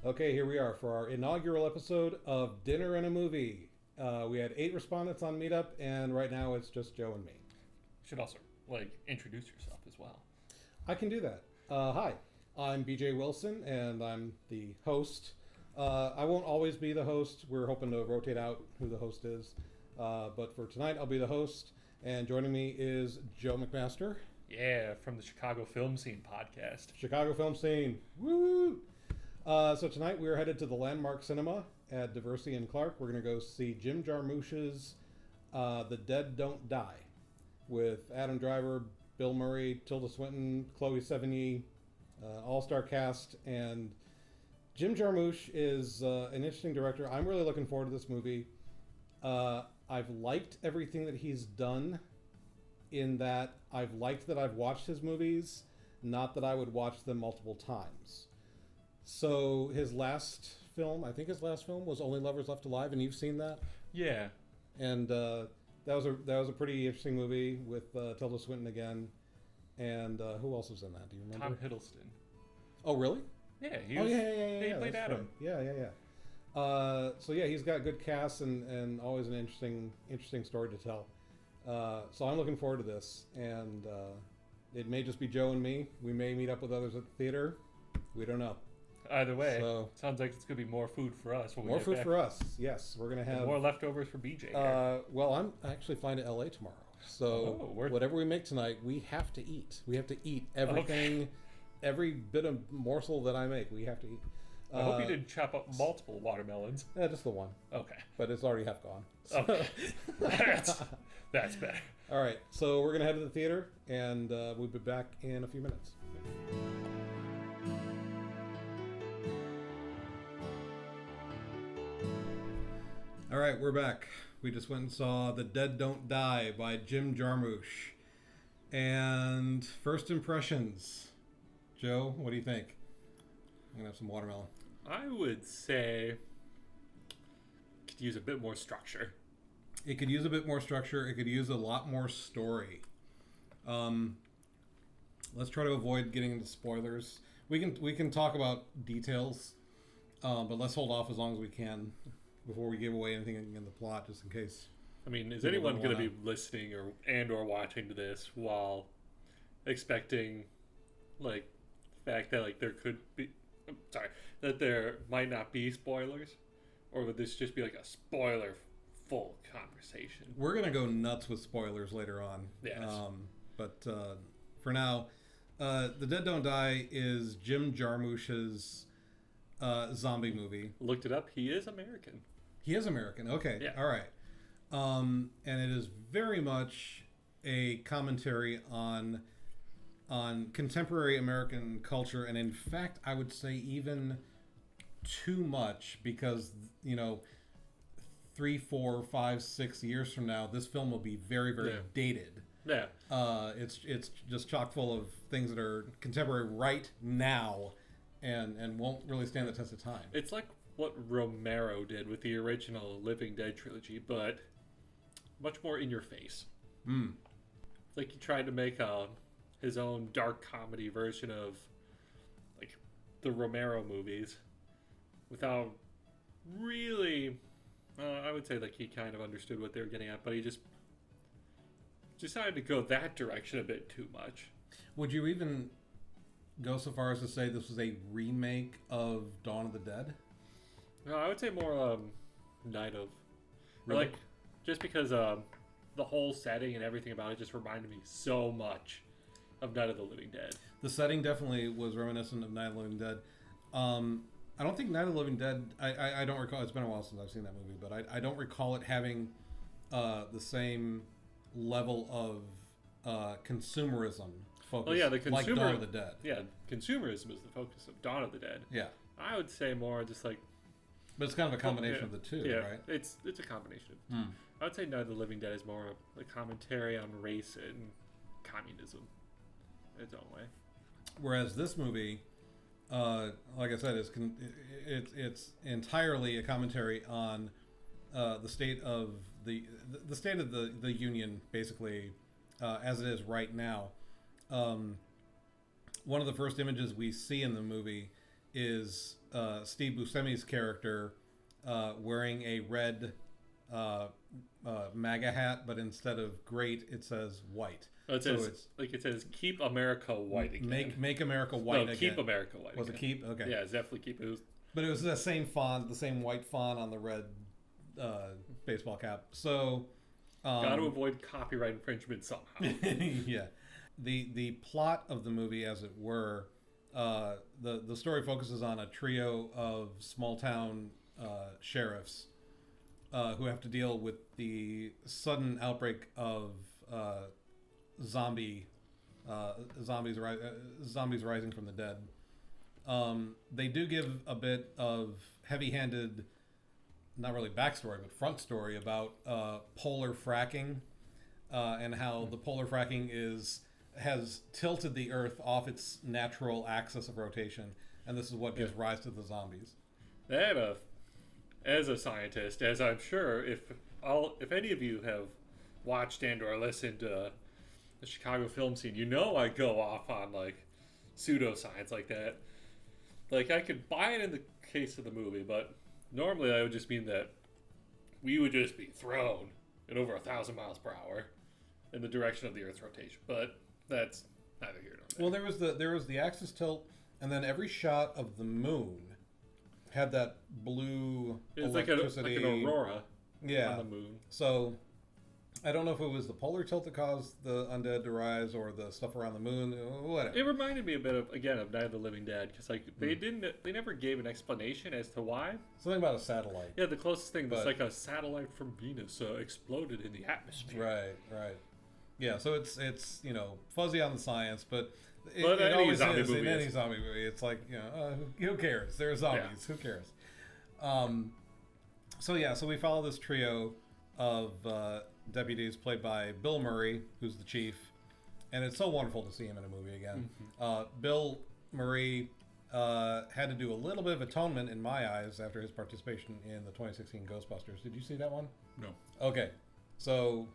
Okay, here we are for our inaugural episode of Dinner and a Movie. We had 8 respondents on Meetup, and right now it's just Joe and me. Should also introduce yourself as well. I can do that. Hi, I'm BJ Wilson, and I'm the host. I won't always be the host. We're hoping to rotate out who the host is. But for tonight, I'll be the host, and joining me is Joe McMaster. Yeah, from the Chicago Film Scene podcast. Chicago Film Scene. Woo! So tonight we are headed to the Landmark Cinema at Diversey and Clark. We're going to go see Jim Jarmusch's The Dead Don't Die with Adam Driver, Bill Murray, Tilda Swinton, Chloe Sevigny, all-star cast. And Jim Jarmusch is an interesting director. I'm really looking forward to this movie. I've liked everything that he's done in that I've liked that I've watched his movies, not that I would watch them multiple times. So his last film, I think his last film was Only Lovers Left Alive, and you've seen that? Yeah. And that was a pretty interesting movie with Tilda Swinton again. And who else was in that? Do you remember? Tom Hiddleston. Oh, really? Yeah, He played Adam. Right. So yeah, he's got good cast and always an interesting story to tell. So I'm looking forward to this, and it may just be Joe and me. We may meet up with others at the theater. We don't know. Either way, So- sounds like it's going to be more food for us. When we More get food back. for us. Yes, we're gonna have And more leftovers for BJ. Well, I'm actually flying to LA tomorrow, so whatever we make tonight, we have to eat. We have to eat everything, every bit of morsel that I make. We have to eat. I hope you didn't chop up multiple watermelons. Just the one, Okay. but it's already half gone. So. Okay. That's better. All right, so we're gonna head to the theater, and we'll be back in a few minutes. All right, we're back. We just went and saw The Dead Don't Die by Jim Jarmusch. And first impressions. Joe, what do you think? I'm going to have some watermelon. I would say could use a bit more structure. It could use a bit more structure. It could use a lot more story. Let's try to avoid getting into spoilers. We can talk about details, but let's hold off as long as we can before we give away anything in the plot, just in case. I mean, is People anyone don't going to wanna- be listening or watching to this while expecting, the fact that there could be, that there might not be spoilers, or would this just be a spoiler-full conversation? We're going to go nuts with spoilers later on. Yes. But for now, The Dead Don't Die is Jim Jarmusch's zombie movie. Looked it up. He is American. He is American. Okay. Yeah. All right. And it is very much a commentary on contemporary American culture, and in fact, I would say even too much, because 3, 4, 5, 6 years from now, this film will be very, very dated. Yeah. It's just chock full of things that are contemporary right now, and won't really stand the test of time. It's like what Romero did with the original Living Dead trilogy, but much more in your face. It's like he tried to make his own dark comedy version of the Romero movies without really, I would say he kind of understood what they were getting at, but he just decided to go that direction a bit too much. Would you even go so far as to say this was a remake of Dawn of the Dead? No, I would say more Night of. Really? Just because the whole setting and everything about it just reminded me so much of Night of the Living Dead. The setting definitely was reminiscent of Night of the Living Dead. I don't think Night of the Living Dead, I don't recall, it's been a while since I've seen that movie, but I don't recall it having the same level of consumerism focus, Oh yeah, the like Dawn of the Dead. Yeah, consumerism is the focus of Dawn of the Dead. Yeah. I would say more just But it's kind of a combination of the two, right? It's a combination of the two. I would say Night of the Living Dead is more a commentary on race and communism in its own way. Whereas this movie, like I said, it's entirely a commentary on the state of the state of the union, basically, as it is right now. One of the first images we see in the movie is Steve Buscemi's character wearing a red MAGA hat, but instead of great, it says white. Oh, it says "Keep America White again." Make America white again. Keep America white. Was again. it keep? Okay. Yeah, it's definitely keep. But it was the same font, the same white font on the red baseball cap. So got to avoid copyright infringement somehow. Yeah. The plot of the movie, as it were, the story focuses on a trio of small town sheriffs who have to deal with the sudden outbreak of zombies rising from the dead. They do give a bit of heavy-handed, not really backstory, but front story about polar fracking and how the polar fracking has tilted the Earth off its natural axis of rotation, and this is what gives rise to the zombies. As a scientist, as I'm sure if any of you have watched and or listened to the Chicago film scene, I go off on like pseudoscience like that. Like I could buy it in the case of the movie, but normally that would just mean that we would just be thrown at over 1,000 miles per hour in the direction of the Earth's rotation. But that's neither here nor there. Well, there was the axis tilt, and then every shot of the moon had that blue electricity. It's like an aurora on the moon. So I don't know if it was the polar tilt that caused the undead to rise or the stuff around the moon, whatever. It reminded me a bit of Night of the Living Dead, because like they never gave an explanation as to why. Something about a satellite. Yeah, the closest thing was like a satellite from Venus exploded in the atmosphere. Right. Yeah, so it's fuzzy on the science, but it always is in any zombie movie. It's like who cares? There are zombies. Yeah. Who cares? So we follow this trio of deputies played by Bill Murray, who's the chief, and it's so wonderful to see him in a movie again. Mm-hmm. Bill Murray had to do a little bit of atonement in my eyes after his participation in the 2016 Ghostbusters. Did you see that one? No. Okay, so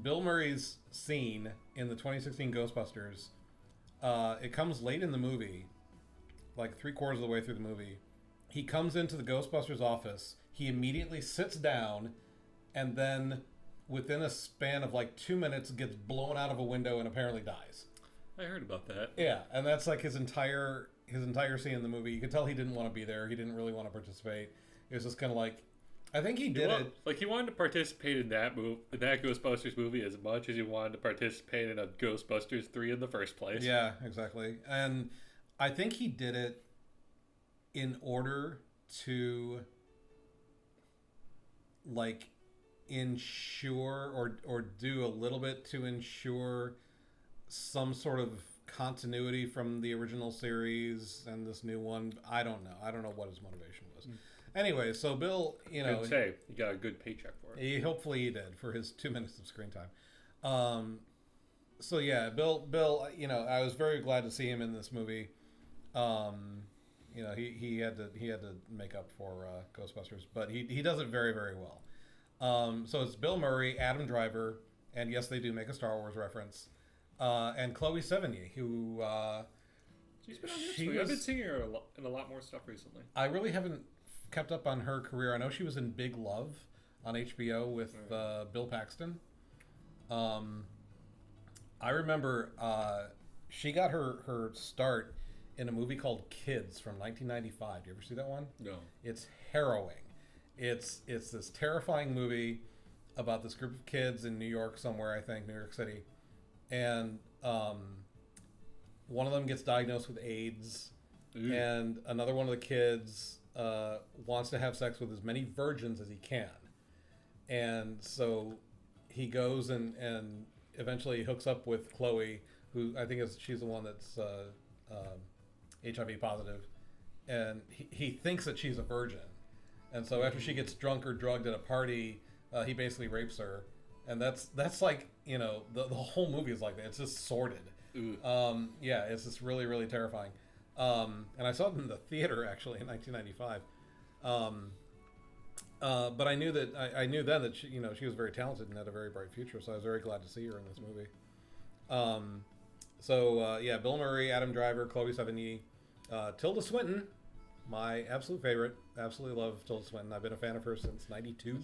Bill Murray's scene in the 2016 Ghostbusters, it comes late in the movie, like 3/4 of the way through the movie. He comes into the Ghostbusters office, he immediately sits down, and then within a span of like 2 minutes gets blown out of a window and apparently dies. I heard about that. Yeah, and that's like his entire scene in the movie. You could tell he didn't want to be there. He didn't really want to participate. It was just kind of like, I think he did it. Like he wanted to participate in that Ghostbusters movie as much as he wanted to participate in a Ghostbusters 3 in the first place. Yeah, exactly. And I think he did it in order to like ensure or do a little bit to ensure some sort of continuity from the original series and this new one. I don't know what his motivation was. Anyway, so Bill, I'd say he got a good paycheck for it. Hopefully he did for his 2 minutes of screen time. So yeah, Bill, I was very glad to see him in this movie. He had to make up for Ghostbusters, but he does it very, very well. So it's Bill Murray, Adam Driver, and yes, they do make a Star Wars reference, and Chloe Sevigny, who she's been on this. I've been seeing her in a lot more stuff recently. I really haven't kept up on her career. I know she was in Big Love on HBO with Bill Paxton. I remember she got her start in a movie called Kids from 1995. Do you ever see that one? No. It's harrowing. It's this terrifying movie about this group of kids in New York somewhere, I think, New York City. And one of them gets diagnosed with AIDS. Ooh. And another one of the kids wants to have sex with as many virgins as he can. And so he goes and eventually hooks up with Chloe, who I think she's the one that's HIV positive. And he thinks that she's a virgin. And so after she gets drunk or drugged at a party, he basically rapes her. And that's like, the whole movie is like that. It's just sordid. Yeah, it's just really, really terrifying. And I saw it in the theater actually in 1995. But I knew that I knew then that she was very talented and had a very bright future. So I was very glad to see her in this movie. Bill Murray, Adam Driver, Chloe Sevigny, Tilda Swinton, my absolute favorite. Absolutely love Tilda Swinton. I've been a fan of her since '92.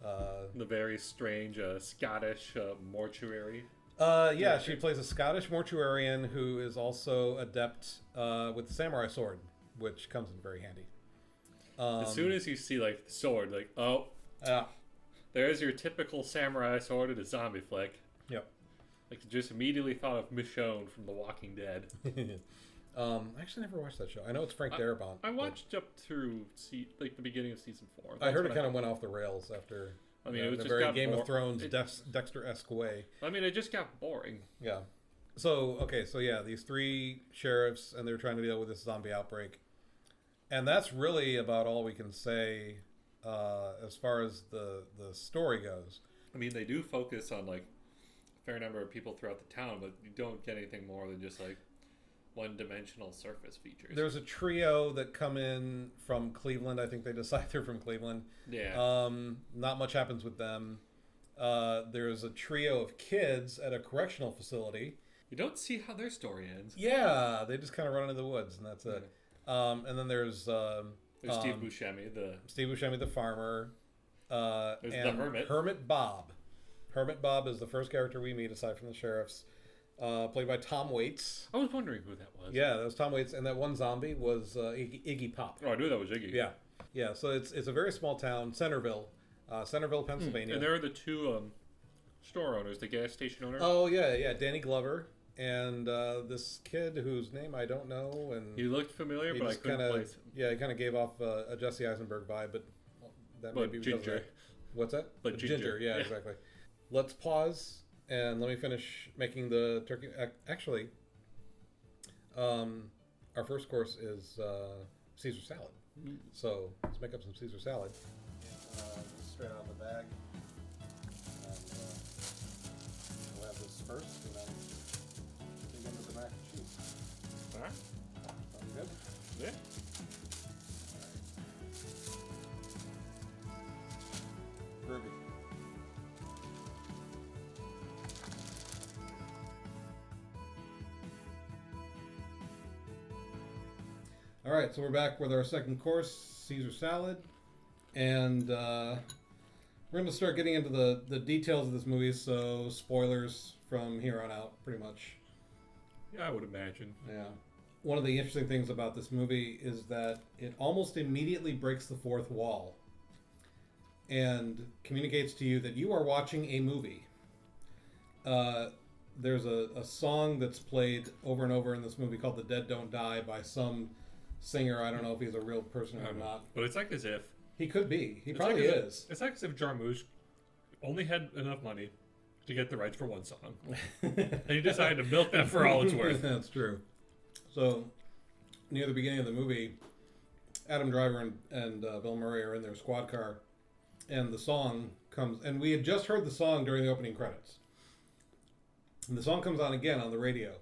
The very strange Scottish mortuary. Yeah, she plays a Scottish mortuarian who is also adept with the samurai sword, which comes in very handy. As soon as you see like the sword, like Yeah. there's your typical samurai sword in a zombie flick. Yep. Like just immediately thought of Michonne from The Walking Dead. I actually never watched that show. I know it's Frank Darabont. I watched up through like the beginning of season 4. I heard it kind of went off the rails after. I mean, it was in a just very got Game of Thrones Dexter-esque way. I mean, it just got boring. Yeah. So yeah, these 3 sheriffs, and they're trying to deal with this zombie outbreak, and that's really about all we can say as far as the story goes. I mean, they do focus on like a fair number of people throughout the town, but you don't get anything more than just like one-dimensional surface features. There's a trio that come in from Cleveland. I think they decide they're from Cleveland. Yeah. Not much happens with them. There's a trio of kids at a correctional facility. You don't see how their story ends. Yeah, they just kind of run into the woods, and that's it. And then there's Steve Buscemi, the farmer. There's and the hermit. Hermit Bob. Hermit Bob is the first character we meet aside from the sheriffs. Played by Tom Waits. I was wondering who that was. Yeah, that was Tom Waits, and that one zombie was Iggy Pop. Oh, I knew that was Iggy. Yeah. So it's a very small town, Centerville, Pennsylvania. And there are the 2 store owners, the gas station owner. Oh yeah, Danny Glover and this kid whose name I don't know, and He looked familiar, but I couldn't place him. Yeah, he kind of gave off a Jesse Eisenberg vibe, but that may be because Ginger. of that. What's that? But Ginger. Yeah, exactly. Let's pause. And let me finish making the turkey. Actually, our first course is Caesar salad. So let's make up some Caesar salad. Straight out of the bag. And we'll have this first, and then dig into the mac and cheese. All right. Sound good? Yeah. Groovy. All right, so we're back with our second course, Caesar salad, and we're going to start getting into the details of this movie. So spoilers from here on out, pretty much. Yeah, I would imagine. Yeah. One of the interesting things about this movie is that it almost immediately breaks the fourth wall and communicates to you that you are watching a movie. There's a song that's played over and over in this movie called "The Dead Don't Die" by some singer. I don't know if he's a real person or not. But it's like as if He could be. He probably is. It's like as if Jarmusch only had enough money to get the rights for one song, and he decided to milk that for all it's worth. That's true. So, near the beginning of the movie, Adam Driver and Bill Murray are in their squad car, and the song comes, and we had just heard the song during the opening credits. And the song comes on again on the radio,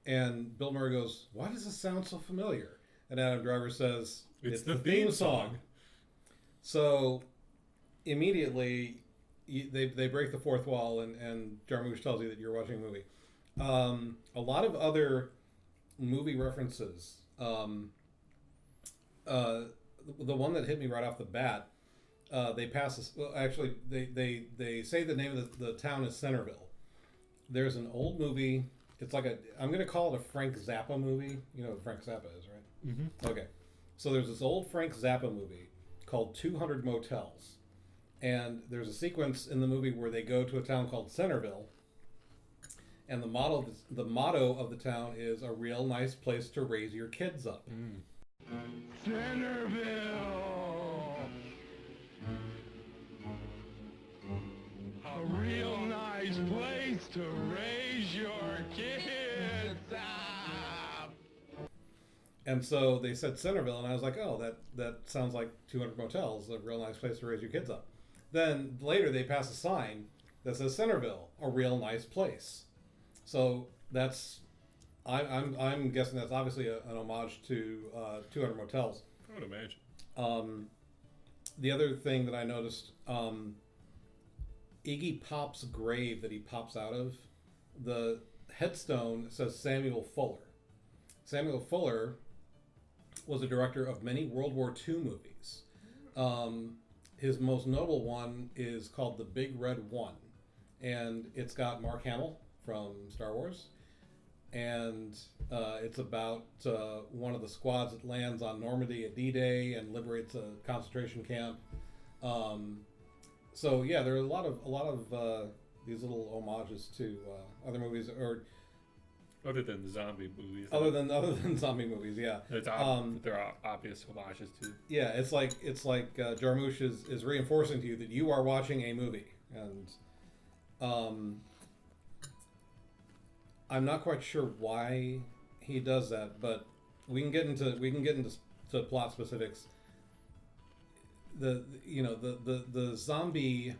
and Bill Murray goes, "Why does this sound so familiar?" And Adam Driver says, "It's the theme song." So, immediately, they break the fourth wall, and Jarmusch tells you that you're watching a movie. A lot of other movie references. The one that hit me right off the bat, they pass this. Well, actually, they say the name of the town is Centerville. There's an old movie. It's like I'm going to call it a Frank Zappa movie. You know what Frank Zappa is, right? Mm-hmm. Okay. So there's this old Frank Zappa movie called 200 Motels. And there's a sequence in the movie where they go to a town called Centerville. And the motto of the town is "A real nice place to raise your kids up." Centerville! A real nice place to raise your kids up! And so they said Centerville, and I was like, oh, that sounds like 200 Motels, a real nice place to raise your kids up. Then later they pass a sign that says Centerville, a real nice place. So that's, I'm guessing that's obviously an homage to 200 Motels. I would imagine. The other thing that I noticed, Iggy Pop's grave that he pops out of, the headstone says Samuel Fuller. Samuel Fuller was a director of many World War II movies. His most notable one is called The Big Red One, and it's got Mark Hamill from Star Wars, and it's about one of the squads that lands on Normandy at D-Day and liberates a concentration camp. So yeah, there are a lot of these little homages to other movies, or other than the zombie movies. Other than zombie movies, yeah. There are obvious homages too. Yeah, it's like Jarmusch is reinforcing to you that you are watching a movie, and I'm not quite sure why he does that, but we can get into plot specifics. The zombies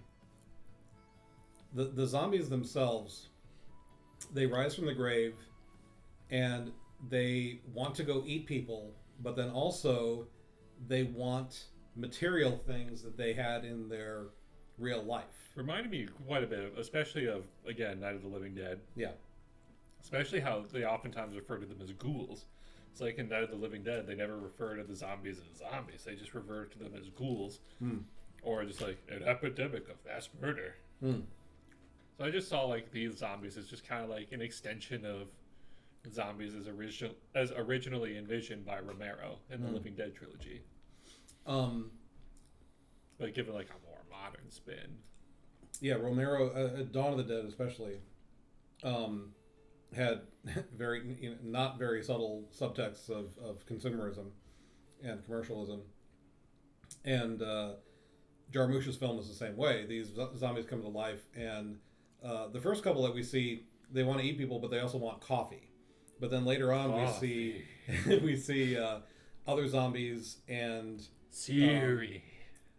themselves, they rise from the grave, and they want to go eat people, but then also they want material things that they had in their real life. Reminded me quite a bit of, especially of, again, Night of the Living Dead. Yeah. Especially how they oftentimes refer to them as ghouls. It's like in Night of the Living Dead, they never refer to the zombies as zombies. They just refer to them as ghouls. Or just like an epidemic of mass murder. So I just saw like these zombies as just kind of like an extension of zombies as originally envisioned by Romero in the Living Dead trilogy. But given like a more modern spin. Yeah, Romero, Dawn of the Dead especially, had very not very subtle subtexts of consumerism and commercialism, and Jarmusch's film is the same way. These zombies come to life, and the first couple that we see, they want to eat people, but they also want coffee. But then later on, we see other zombies and Siri.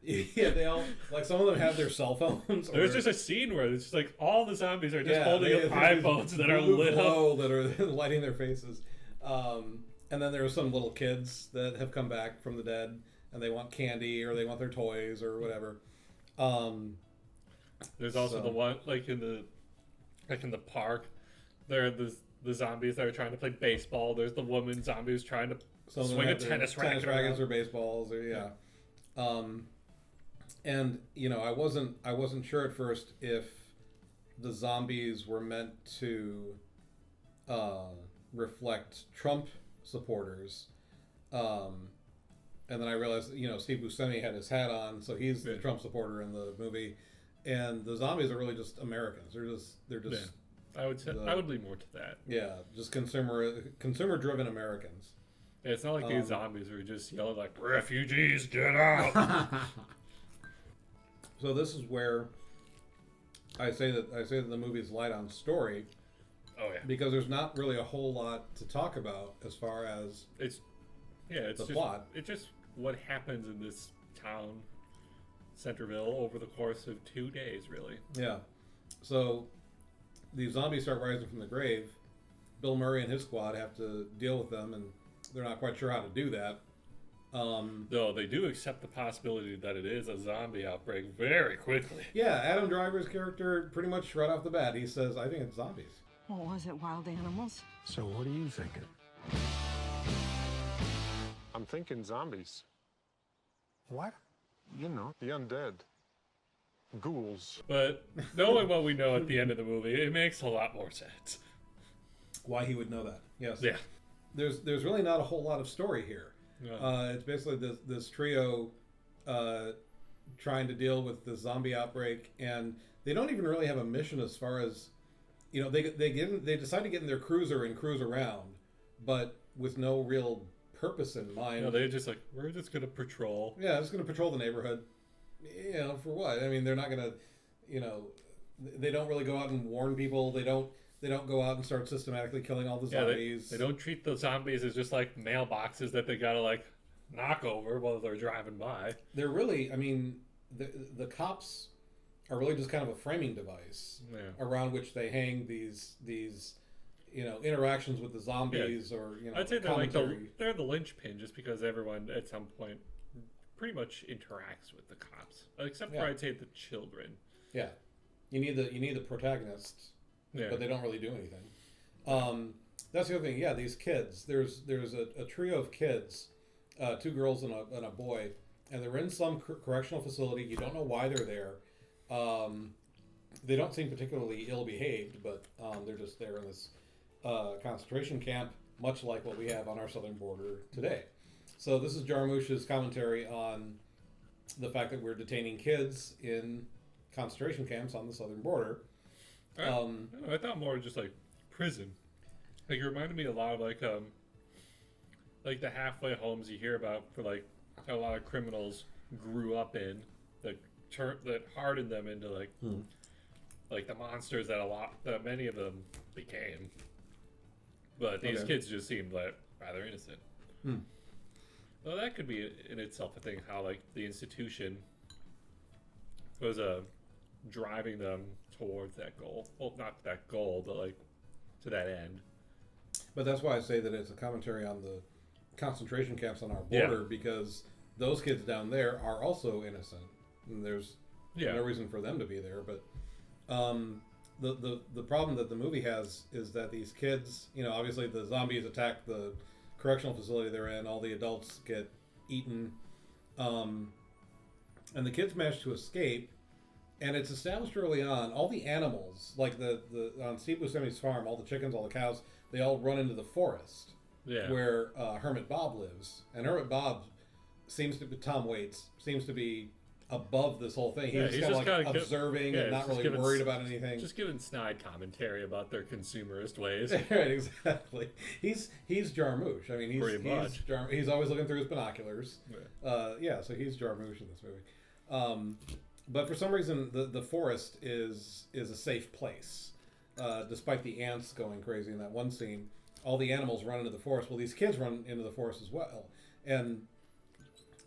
Yeah, they all, like, some of them have their cell phones. There's just a scene where it's just like all the zombies are just holding up iPhones that are lit up, that are lighting their faces. And then there are some little kids that have come back from the dead, and they want candy or they want their toys or whatever. There's also the one like in the park. There are the zombies that are trying to play baseball. There's the woman zombie who's trying to swing a tennis racket or baseballs or And I wasn't sure at first if the zombies were meant to reflect Trump supporters, and then I realized Steve Buscemi had his hat on, so he's the Trump supporter in the movie, and the zombies are really just Americans. They're just. I would say I would lean more to that. Yeah, just consumer driven Americans. Yeah, it's not like these zombies are just yelling like refugees get out. So this is where I say that the movie is light on story. Oh yeah. Because there's not really a whole lot to talk about as far as it's the plot. It's just what happens in this town, Centerville, over the course of 2 days, really. Yeah. So these zombies start rising from the grave. Bill Murray and his squad have to deal with them, and they're not quite sure how to do that. Though they do accept the possibility that it is a zombie outbreak very quickly. Yeah, Adam Driver's character pretty much right off the bat, he says, I think it's zombies. What was it, wild animals? So what are you thinking? I'm thinking zombies. What? You know, the undead. Ghouls. But knowing what we know at the end of the movie, it makes a lot more sense. Why he would know that. Yes. Yeah. There's really not a whole lot of story here. Yeah. It's basically this trio trying to deal with the zombie outbreak, and they don't even really have a mission as far as, they decide to get in their cruiser and cruise around, but with no real purpose in mind. No, they're just like, we're just going to patrol. Yeah, just going to patrol the neighborhood. For what? I mean, they're not going to, they don't really go out and warn people. They don't go out and start systematically killing all the zombies. They don't treat the zombies as just like mailboxes that they gotta like knock over while they're driving by. They're really, the cops are really just kind of a framing device around which they hang these interactions with the zombies or I'd say they're the linchpin, just because everyone at some point pretty much interacts with the cops, except for I'd say the children. Yeah, you need the protagonists. Yeah. But they don't really do anything. That's the other thing. Yeah, these kids. There's a trio of kids two girls and a boy, and they're in some correctional facility. You don't know why they're there. They don't seem particularly ill-behaved, but they're just there in this concentration camp, much like what we have on our southern border today. So this is Jarmusch's commentary on the fact that we're detaining kids in concentration camps on the southern border. I thought more just like prison. Like, it reminded me a lot of like the halfway homes you hear about for like how a lot of criminals grew up in that hardened them into like the monsters that many of them became. But these kids just seemed like rather innocent. Well, that could be in itself a thing, how like the institution was driving them towards that goal. Well, not that goal, but like to that end. But that's why I say that it's a commentary on the concentration camps on our border, because those kids down there are also innocent, and there's no reason for them to be there. But the problem that the movie has is that these kids, obviously the zombies attack the correctional facility they're in. All the adults get eaten, and the kids manage to escape. And it's established early on, all the animals, like the on Steve Buscemi's farm, all the chickens, all the cows, they all run into the forest where Hermit Bob lives. And Hermit Bob seems to be, Tom Waits, seems to be above this whole thing. He's just kind of observing and not really worried about anything. Just giving snide commentary about their consumerist ways. Right, exactly. He's Jarmusch. I mean, he's always looking through his binoculars. So he's Jarmusch in this movie. But for some reason, the forest is a safe place. Despite the ants going crazy in that one scene, all the animals run into the forest. Well, these kids run into the forest as well. And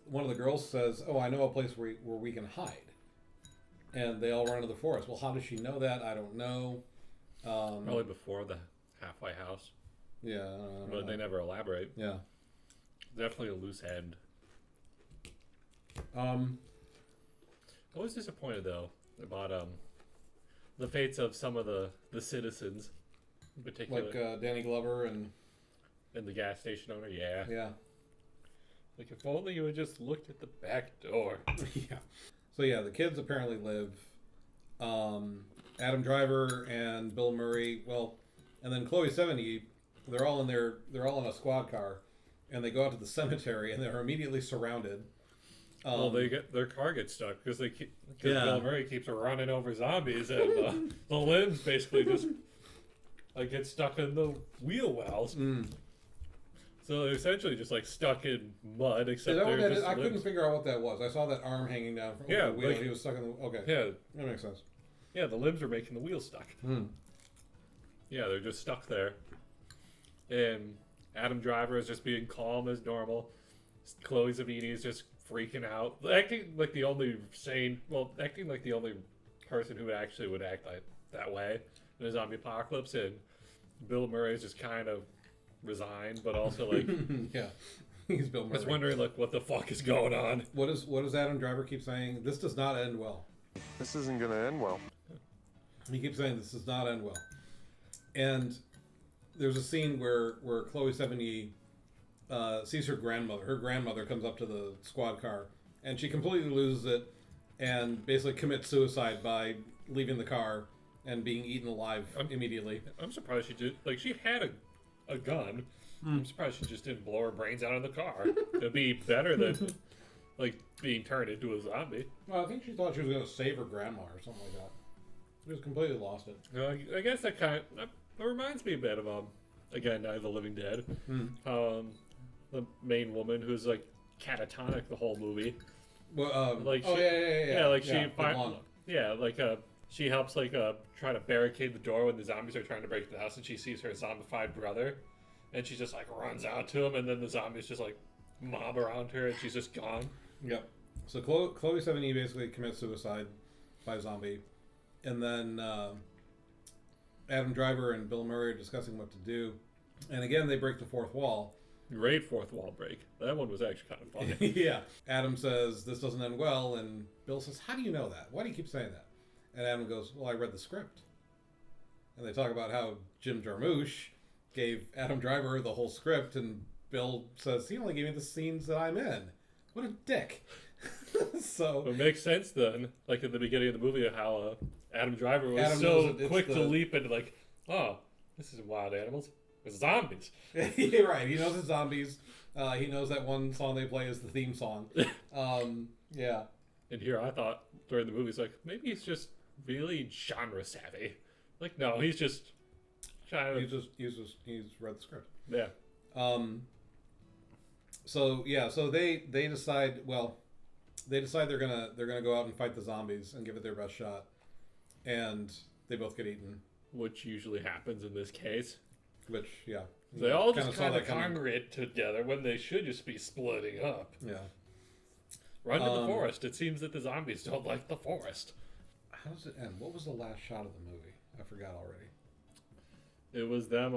one of the girls says, "Oh, I know a place where we can hide." And they all run into the forest. Well, how does she know that? I don't know. Probably before the halfway house. Yeah, I don't know. But they never elaborate. Yeah. Definitely a loose end. I was disappointed though about the fates of some of the citizens, in particular, like Danny Glover and the gas station owner. Yeah. Like, if only you had just looked at the back door. Yeah. So the kids apparently live. Adam Driver and Bill Murray. Well, and then Chloe Sevigny. They're all in a squad car, and they go out to the cemetery, and they're immediately surrounded. Well, their car gets stuck because Bill Murray keeps running over zombies, and the limbs basically just like get stuck in the wheel wells. So they're essentially just like stuck in mud, except they're just I couldn't figure out what that was. I saw that arm hanging down from the wheel. He was stuck in the... Okay. Yeah. That makes sense. Yeah, the limbs are making the wheel stuck. Yeah, they're just stuck there. And Adam Driver is just being calm as normal. Chloe Sevigny is just freaking out. Acting like the only person who actually would act like that way in a zombie apocalypse. And Bill Murray is just kind of resigned, but also like he's Bill Murray. Just wondering like what the fuck is going on. What does Adam Driver keep saying? This does not end well. This isn't gonna end well. He keeps saying this does not end well. And there's a scene where Chloe Sevigny sees her grandmother. Her grandmother comes up to the squad car, and she completely loses it and basically commits suicide by leaving the car and being eaten alive immediately. I'm surprised she did. Like, she had a gun. I'm surprised she just didn't blow her brains out of the car. It'd be better than like being turned into a zombie. Well, I think she thought she was going to save her grandma or something like that. She just completely lost it. I guess that reminds me a bit of again, Night of the Living Dead. The main woman who's like catatonic the whole movie. Well, she helps try to barricade the door when the zombies are trying to break into the house, and she sees her zombified brother, and she just like runs out to him, and then the zombies just like mob around her, and she's just gone. Yep. So Chloe Sevigny basically commits suicide by zombie, and then Adam Driver and Bill Murray are discussing what to do, and again they break the fourth wall. Great fourth wall break. That one was actually kind of funny. Yeah. Adam says, this doesn't end well, and Bill says, how do you know that? Why do you keep saying that? And Adam goes, well, I read the script. And they talk about how Jim Jarmusch gave Adam Driver the whole script, and Bill says, he only gave me the scenes that I'm in. What a dick. So It makes sense then, like at the beginning of the movie, how Adam Driver was Adam so knows it's quick to the- leap into like, oh, this isn't wild animals, it's zombies. You're right. He knows it's zombies. He knows that one song they play is the theme song. Yeah. And here I thought during the movie, it's like, maybe he's just really genre savvy. Like, no, he's just trying to... He's read the script. Yeah. So they decide, they're gonna go out and fight the zombies and give it their best shot, and they both get eaten. Which usually happens in this case. Which, yeah. They all Kinda just saw kind of that coming. congregate together when they should just be splitting up. Yeah. Run to the forest. It seems that the zombies don't like the forest. How does it end? What was the last shot of the movie? I forgot already. It was them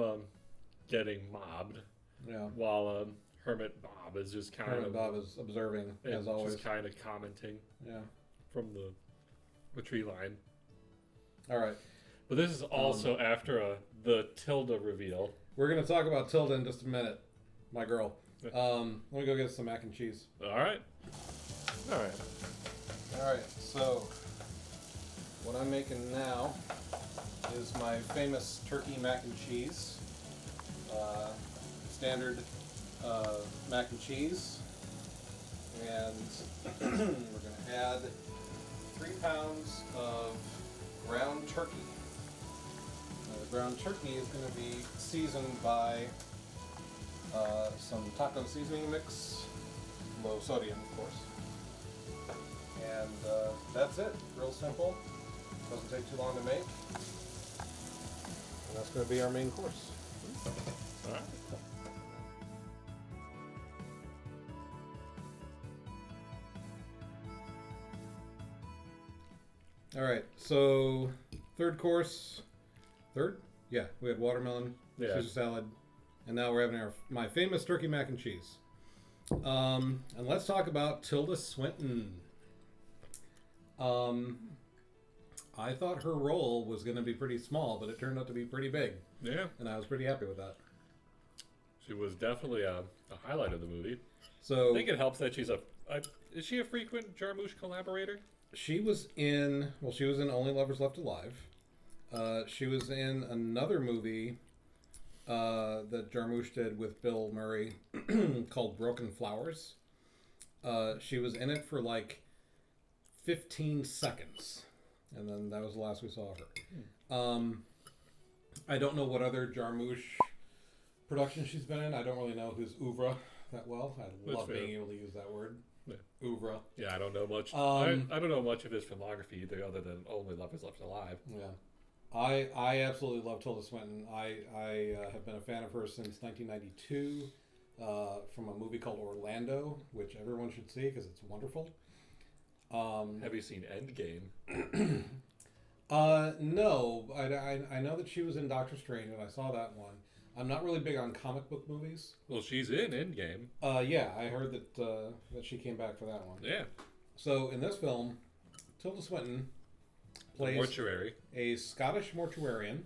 getting mobbed Yeah. while Hermit Bob is just kind Herman of... Bob is observing, as always. Just kind of commenting Yeah. from the tree line. All right. But this is also after the Tilda reveal. We're going to talk about Tilda in just a minute, my girl. Let me go get some mac and cheese. All right. All right. All right, so what I'm making now is my famous turkey mac and cheese. Standard mac and cheese. And we're going to add 3 pounds of ground turkey. The ground turkey is going to be seasoned by some taco seasoning mix, low sodium, of course. And that's it. Real simple. Doesn't take too long to make. And that's going to be our main course. All right. All right, so third course. Third? Yeah, we had watermelon, Caesar salad, and now we're having my famous turkey mac and cheese. And let's talk about Tilda Swinton. I thought her role was going to be pretty small, but it turned out to be pretty big. Yeah. And I was pretty happy with that. She was definitely a highlight of the movie. So I think it helps that she's is she a frequent Jarmusch collaborator? she was in Only Lovers Left Alive. She was in another movie that Jarmusch did with Bill Murray called Broken Flowers. She was in it for like 15 seconds, and then that was the last we saw of her. I don't know what other Jarmusch production she's been in. I don't really know his oeuvre that well. I love being able to use that word. Yeah. Oeuvre. Yeah, I don't know much. I don't know much of his filmography either, other than Only Lovers Left Alive. Yeah. I absolutely love Tilda Swinton. I have been a fan of hers since 1992 from a movie called Orlando, which everyone should see because it's wonderful. Have you seen Endgame? No. I know that she was in Doctor Strange, and I saw that one. I'm not really big on comic book movies. Well, she's in Endgame. Yeah, I heard that she came back for that one. Yeah. So in this film, Tilda Swinton plays Mortuary. a Scottish mortuarian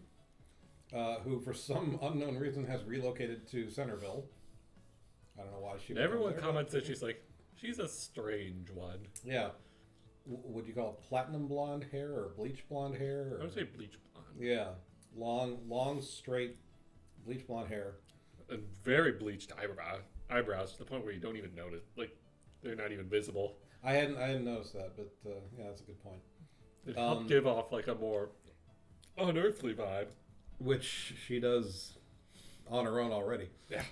who, for some unknown reason, has relocated to Centerville. I don't know why she. Everyone there, comments that she's a strange one. Yeah. Would you call it platinum blonde hair or bleach blonde hair? Or... I would say bleach blonde. Yeah, long, straight, bleach blonde hair. And very bleached eyebrows to the point where you don't even notice. Like, they're not even visible. I hadn't noticed that, but yeah, that's a good point. It helped give off like a more unearthly vibe. Which she does on her own already. Yeah.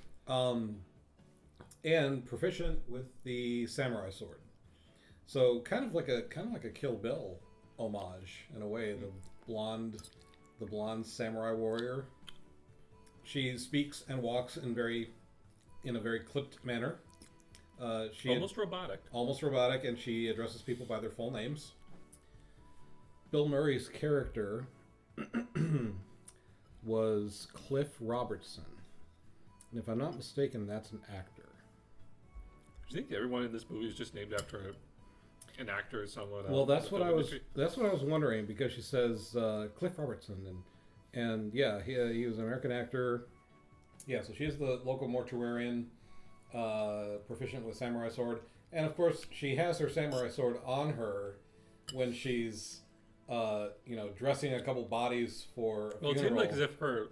And proficient with the samurai sword. So kind of like a Kill Bill homage in a way. The blonde samurai warrior. She speaks and walks in a very clipped manner. Almost robotic. Almost robotic, and she addresses people by their full names. Bill Murray's character was Cliff Robertson. And if I'm not mistaken, that's an actor. Do you think everyone in this movie is just named after an actor or someone? Well, that's what I was wondering, because she says Cliff Robertson, and yeah, he was an American actor. Yeah, so she is the local mortuarian. proficient with samurai sword, and of course she has her samurai sword on her when she's dressing a couple bodies for a Well, it funeral. seemed like as if her,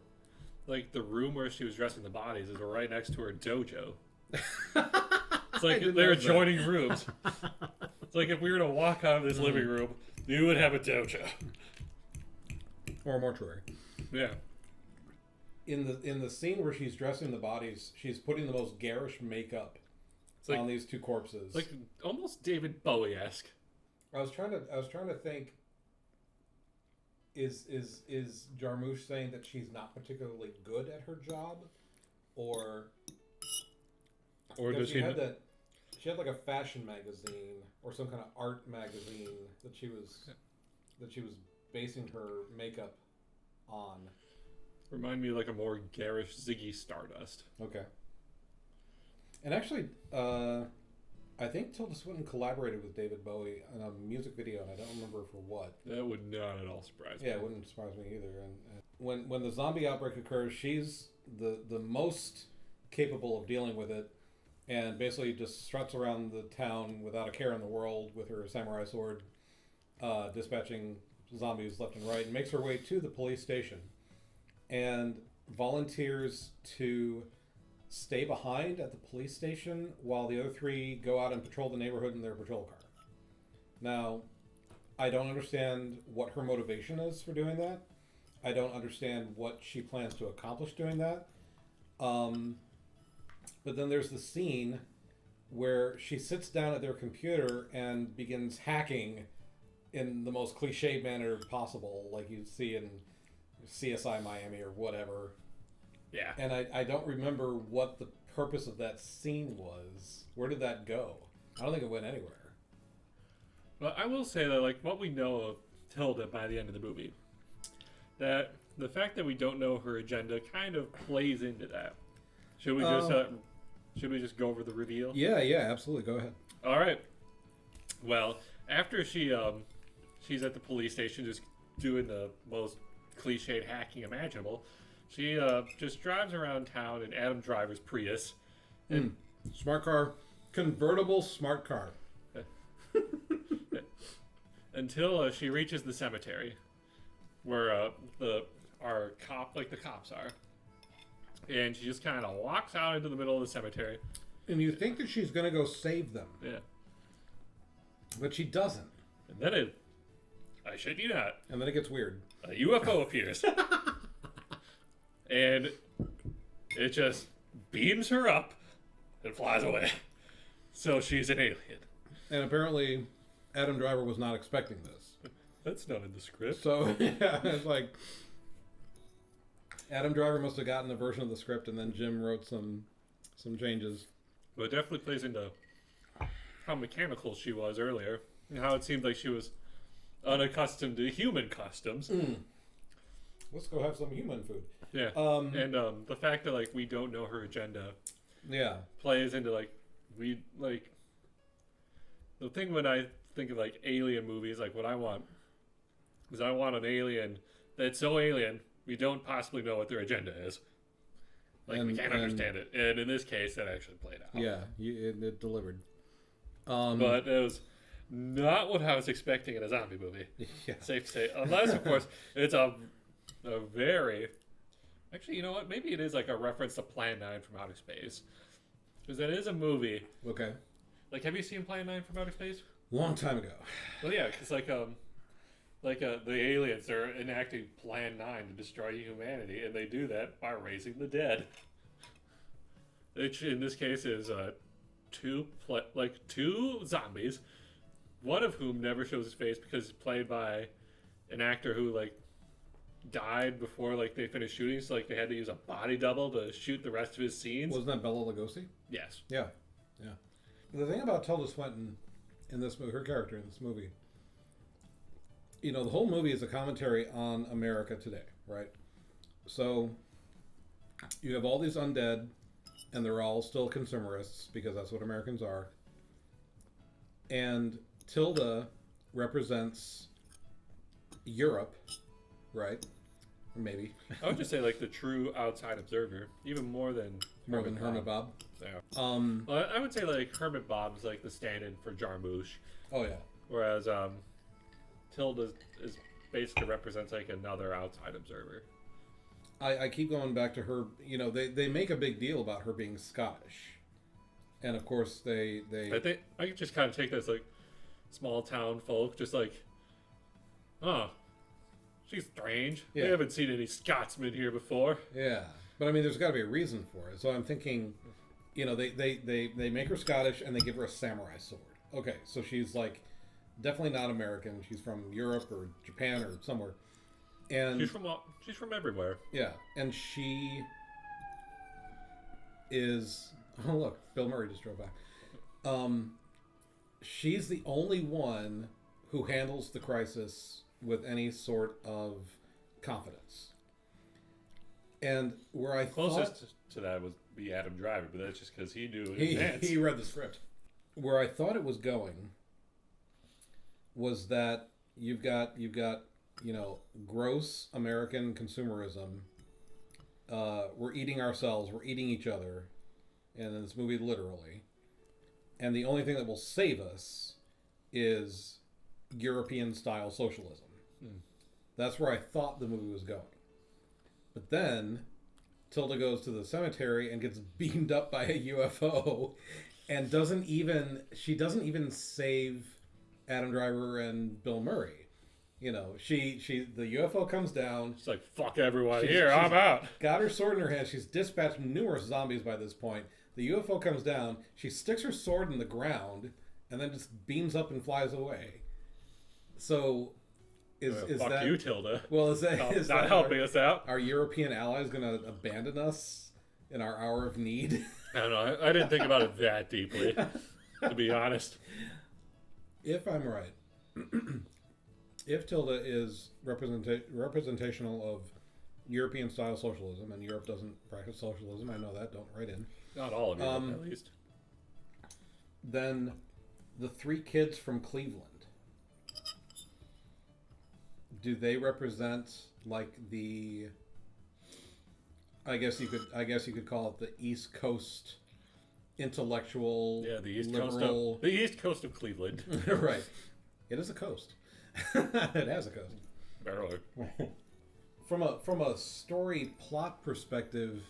like the room where she was dressing the bodies is right next to her dojo. It's like they're adjoining rooms. It's like if we were to walk out of this living room, you would have a dojo. Or a mortuary. Yeah. In the scene where she's dressing the bodies, she's putting the most garish makeup on these two corpses. Like almost David Bowie-esque. I was trying to think. Is Jarmusch saying that she's not particularly good at her job, or does she had like a fashion magazine or some kind of art magazine that she was basing her makeup on. Remind me of like a more garish Ziggy Stardust. Okay. And actually, I think Tilda Swinton collaborated with David Bowie on a music video, and I don't remember for what. That would not at all surprise me. Yeah, it wouldn't surprise me either. And when the zombie outbreak occurs, she's the most capable of dealing with it, and basically just struts around the town without a care in the world with her samurai sword, dispatching zombies left and right, and makes her way to the police station, and volunteers to stay behind at the police station while the other three go out and patrol the neighborhood in their patrol car. Now, I don't understand what her motivation is for doing that. I don't understand what she plans to accomplish doing that. But then there's the scene where she sits down at their computer and begins hacking in the most cliched manner possible, like you'd see in CSI Miami or whatever. Yeah. And I don't remember what the purpose of that scene was. Where did that go? I don't think it went anywhere. Well, I will say that, like, what we know of Tilda by the end of the movie, that the fact that we don't know her agenda kind of plays into that. Should we just go over the reveal? Yeah, absolutely. Go ahead. All right. Well, after she's at the police station just doing the most cliched hacking imaginable, she just drives around town in Adam Driver's Prius. And Smart car. Convertible smart car. Until she reaches the cemetery where the cops are. And she just kind of walks out into the middle of the cemetery. And you think that she's going to go save them. Yeah. But she doesn't. And then I shit you not, And then it gets weird. a UFO appears. And it just beams her up and flies away. So she's an alien. And apparently, Adam Driver was not expecting this. That's not in the script. So, yeah, it's like... Adam Driver must have gotten a version of the script, and then Jim wrote some changes. But it definitely plays into how mechanical she was earlier. And how it seemed like she was unaccustomed to human customs. Let's go have some human food. Yeah. And the fact that, like, we don't know her agenda plays into, like, the thing when I think of, like, alien movies, like, what I want is I want an alien that's so alien we don't possibly know what their agenda is. Like, we can't understand it. And in this case, that actually played out. Yeah, it delivered. But it was not what I was expecting in a zombie movie. Yeah. Safe to say. Unless, of course, it's a very... Actually, you know what? Maybe it is like a reference to Plan 9 from Outer Space. Because that is a movie. Okay. Like, have you seen Plan 9 from Outer Space? Long time ago. Well, yeah, because the aliens are enacting Plan 9 to destroy humanity, and they do that by raising the dead. Which, in this case, is two zombies, one of whom never shows his face because it's played by an actor who, like, died before, like, they finished shooting, so, like, they had to use a body double to shoot the rest of his scenes. Wasn't that Bela Lugosi? Yes. Yeah. The thing about Tilda Swinton in this movie, her character in this movie, you know, the whole movie is a commentary on America today, right? So you have all these undead, and they're all still consumerists because that's what Americans are. And Tilda represents Europe, right? Maybe. I would just say, like, the true outside observer, even more than Herman Bob. Yeah. Um, Well, I would say like Hermit Bob's like the stand-in for Jarmusch, oh yeah, whereas Tilda is basically represents like another outside observer. I keep going back to her. You know, they make a big deal about her being Scottish, and of course they I think I could just kind of take this like small town folk, just like, oh, she's strange. Yeah. We haven't seen any Scotsmen here before. yeah. But I mean, there's got to be a reason for it. So I'm thinking, you know, they make her Scottish and they give her a samurai sword. Okay, so she's like definitely not American. She's from Europe or Japan or somewhere. And She's from everywhere. yeah, and she is. Oh look, Bill Murray just drove by. She's the only one who handles the crisis with any sort of confidence. And where I Closest thought to that would be Adam Driver, but that's just because he knew in advance. he read the script. Where I thought it was going was that you've got you know, gross American consumerism. We're eating ourselves. We're eating each other. And in this movie, literally. And the only thing that will save us is European-style socialism. That's where I thought the movie was going. But then Tilda goes to the cemetery and gets beamed up by a UFO, and doesn't even save Adam Driver and Bill Murray. You know, the UFO comes down. It's like, fuck everyone She's- here, she's I'm out. Got her sword in her hand. She's dispatched numerous zombies by this point. The UFO comes down. She sticks her sword in the ground and then just beams up and flies away. So, is Fuck that you, Tilda. well? Is that No, is not that helping us out. Our European allies going to abandon us in our hour of need? I don't know. I didn't think about it that deeply, to be honest. If I'm right, if Tilda is representational of European-style socialism, and Europe doesn't practice socialism, I know that. Don't write in. Not all of you, at least. Then the three kids from Cleveland, do they represent like the? I guess you could call it the East Coast intellectual. Yeah, the liberal. East Coast of Cleveland. Right. It is a coast. It has a coast. Barely. From a story plot perspective,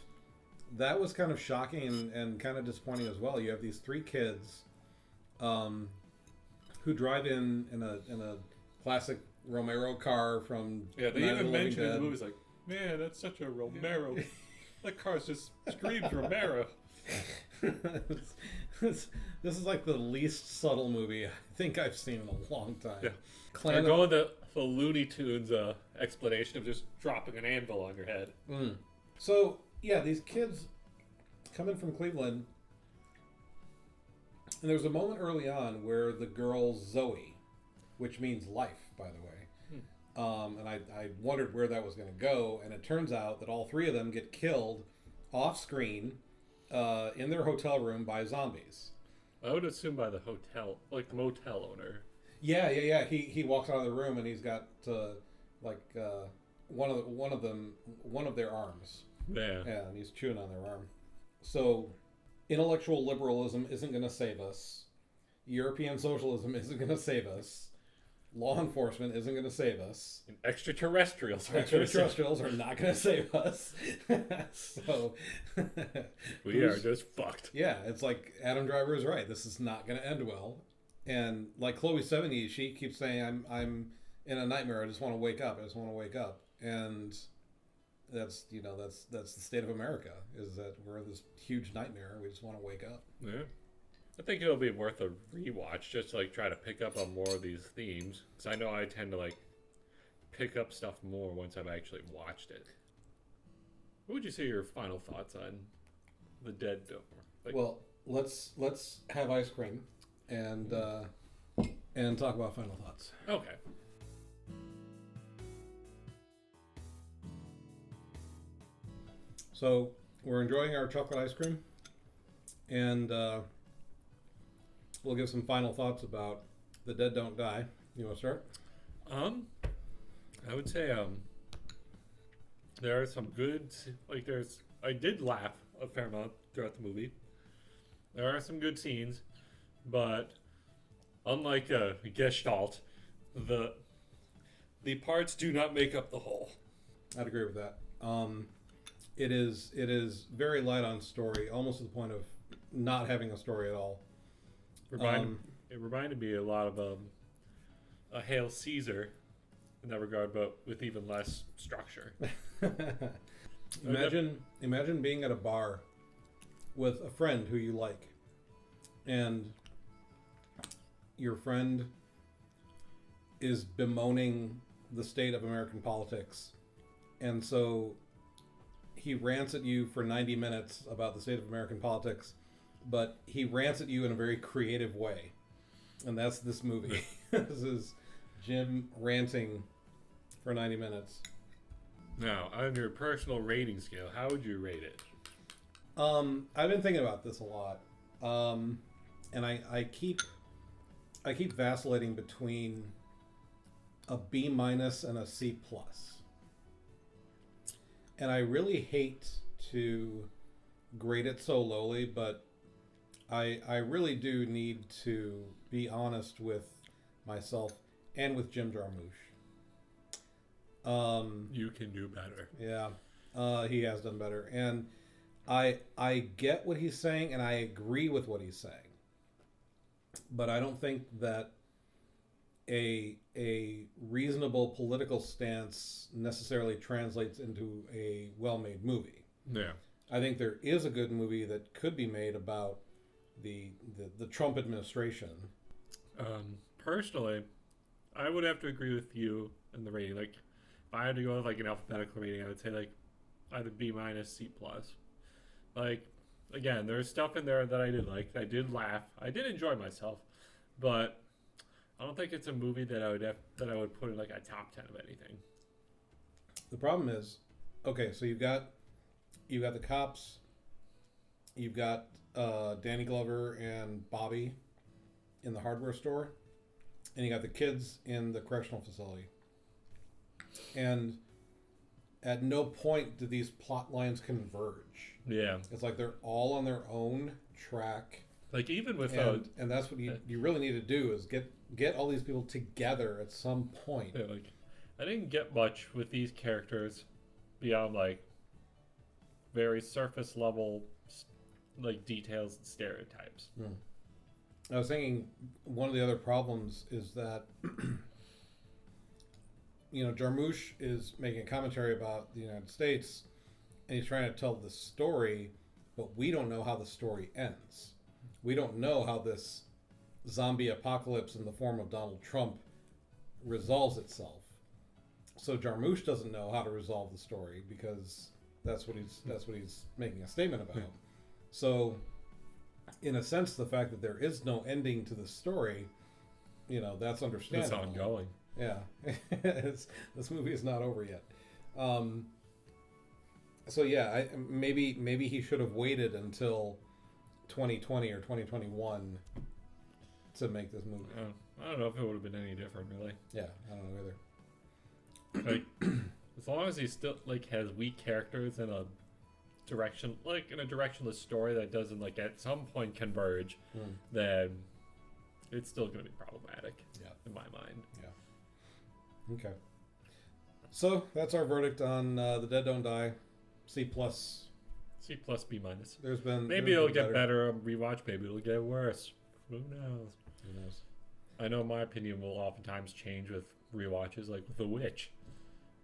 that was kind of shocking and kind of disappointing as well. You have these three kids, who drive in a classic Romero car from Yeah, they Night of the even Living mentioned in the Dead. movies like, man, that's such a Romero. That car just screams Romero. this is like the least subtle movie I think I've seen in a long time. Yeah. Clan They're going the Looney Tunes explanation of just dropping an anvil on your head. So yeah, these kids come in from Cleveland, and there's a moment early on where the girl Zoe, which means life, by the way, and I wondered where that was going to go, and it turns out that all three of them get killed off screen in their hotel room by zombies. I would assume by the hotel, like the motel owner. Yeah. He walks out of the room and he's got one of their arms. Yeah. Yeah, and he's chewing on their arm. So, intellectual liberalism isn't going to save us. European socialism isn't going to save us. Law enforcement isn't going to save us. And extraterrestrials. Extraterrestrials are not going to save us. So, We are just fucked. yeah, it's like Adam Driver is right. This is not going to end well. And like Chloe 70, she keeps saying, "I'm in a nightmare. I just want to wake up. I just want to wake up." And that's the state of America, is that we're in this huge nightmare. We just want to wake up. Yeah. I think it'll be worth a rewatch just to like try to pick up on more of these themes, because I know I tend to like pick up stuff more once I've actually watched it. What would you say your final thoughts on The Dead Don't? Like, Well, let's have ice cream and talk about final thoughts. okay. So we're enjoying our chocolate ice cream, and we'll give some final thoughts about The Dead Don't Die. You want to start? I would say there are some good, like I did laugh a fair amount throughout the movie. There are some good scenes, but unlike a Gestalt, the parts do not make up the whole. I'd agree with that. It is very light on story, almost to the point of not having a story at all. It reminded me a lot of a Hail Caesar in that regard, but with even less structure. Imagine being at a bar with a friend who you like, and your friend is bemoaning the state of American politics, and so he rants at you for 90 minutes about the state of American politics, but he rants at you in a very creative way, and that's this movie. This is Jim ranting for 90 minutes. Now, on your personal rating scale, how would you rate it? I've been thinking about this a lot, and I keep vacillating between a B- and a C+. And I really hate to grade it so lowly, but I really do need to be honest with myself and with Jim Jarmusch. You can do better. Yeah, he has done better, and I get what he's saying, and I agree with what he's saying, but I don't think that a reasonable political stance necessarily translates into a well-made movie. Yeah, I think there is a good movie that could be made about the Trump administration. Personally, I would have to agree with you in the rating. Like, if I had to go with like an alphabetical rating, I would say like either B-, C+. Like, again, there's stuff in there that I did like. I did laugh. I did enjoy myself, but I don't think it's a movie that I would put in like a top 10 of anything. The problem is, okay, so you've got the cops, you've got Danny Glover and Bobby in the hardware store, and you got the kids in the correctional facility. And at no point do these plot lines converge. Yeah, it's like they're all on their own track. Like, even without, and that's what you really need to do is get all these people together at some point. Yeah, like, I didn't get much with these characters beyond like very surface level like details and stereotypes. I was thinking one of the other problems is that Jarmusch is making a commentary about the United States, and he's trying to tell the story, but we don't know how the story ends. We don't know how this zombie apocalypse in the form of Donald Trump resolves itself. So Jarmusch doesn't know how to resolve the story because that's what he's making a statement about. So, in a sense, the fact that there is no ending to the story, that's understandable. It's ongoing. Yeah, this movie is not over yet. So yeah, maybe he should have waited until 2020 or 2021 to make this movie. I don't know if it would have been any different, really. Yeah, I don't know either. Like, as long as he still like has weak characters in a direction, like in a directionless story that doesn't like at some point converge, then it's still going to be problematic. Yeah, in my mind. Yeah. Okay. So that's our verdict on The Dead Don't Die. C+. C+, B-. Maybe it'll get better on rewatch. Maybe it'll get worse. Who knows? Who knows? I know my opinion will oftentimes change with rewatches, like with The Witch.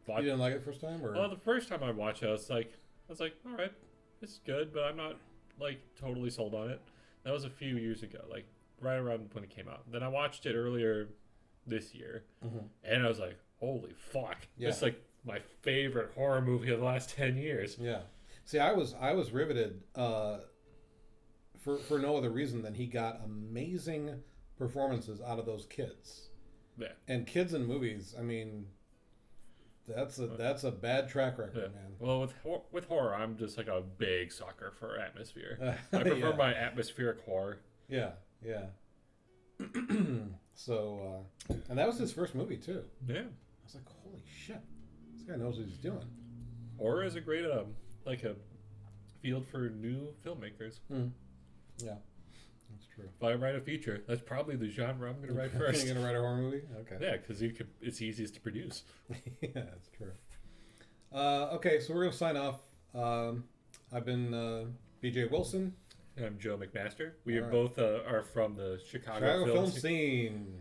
You didn't like it first time, or? Well, the first time I watched it, I was like, all right, this is good, but I'm not like totally sold on it. That was a few years ago, like right around when it came out. Then I watched it earlier this year, and I was like, holy fuck! Yeah. It's like my favorite horror movie of the last 10 years. Yeah. See, I was riveted for no other reason than he got amazing performances out of those kids. Yeah. And kids in movies, I mean, that's a bad track record, man. Well, with horror, I'm just like a big sucker for atmosphere. I prefer my atmospheric horror. Yeah, yeah. So, and that was his first movie too. Yeah. I was like, holy shit, this guy knows what he's doing. Horror is a great like a field for new filmmakers. Yeah. That's true. If I write a feature, that's probably the genre I'm going to write first. You're gonna write a horror movie? Okay. Yeah, because it's easiest to produce. Yeah, that's true. Okay, so we're gonna sign off. I've been BJ Wilson. I'm Joe McMaster. We All right. both are from the Chicago Film scene.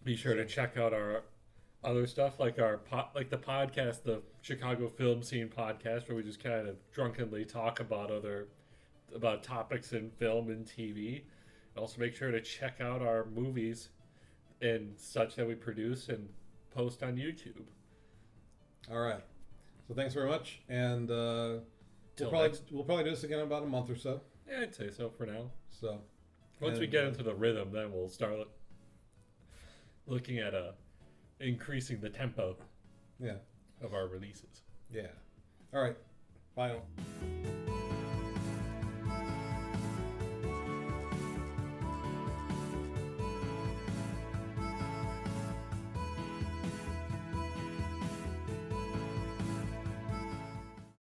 Be sure to check out our other stuff, like the podcast, the Chicago Film Scene podcast, where we just kind of drunkenly talk about topics in film and TV. Also, make sure to check out our movies and such that we produce and post on YouTube. All right. So thanks very much, and we'll probably do this again in about a month or so. Yeah, I'd say so for now. So Once we get into the rhythm, then we'll start looking at increasing the tempo yeah, of our releases. yeah. All right. Bye. All.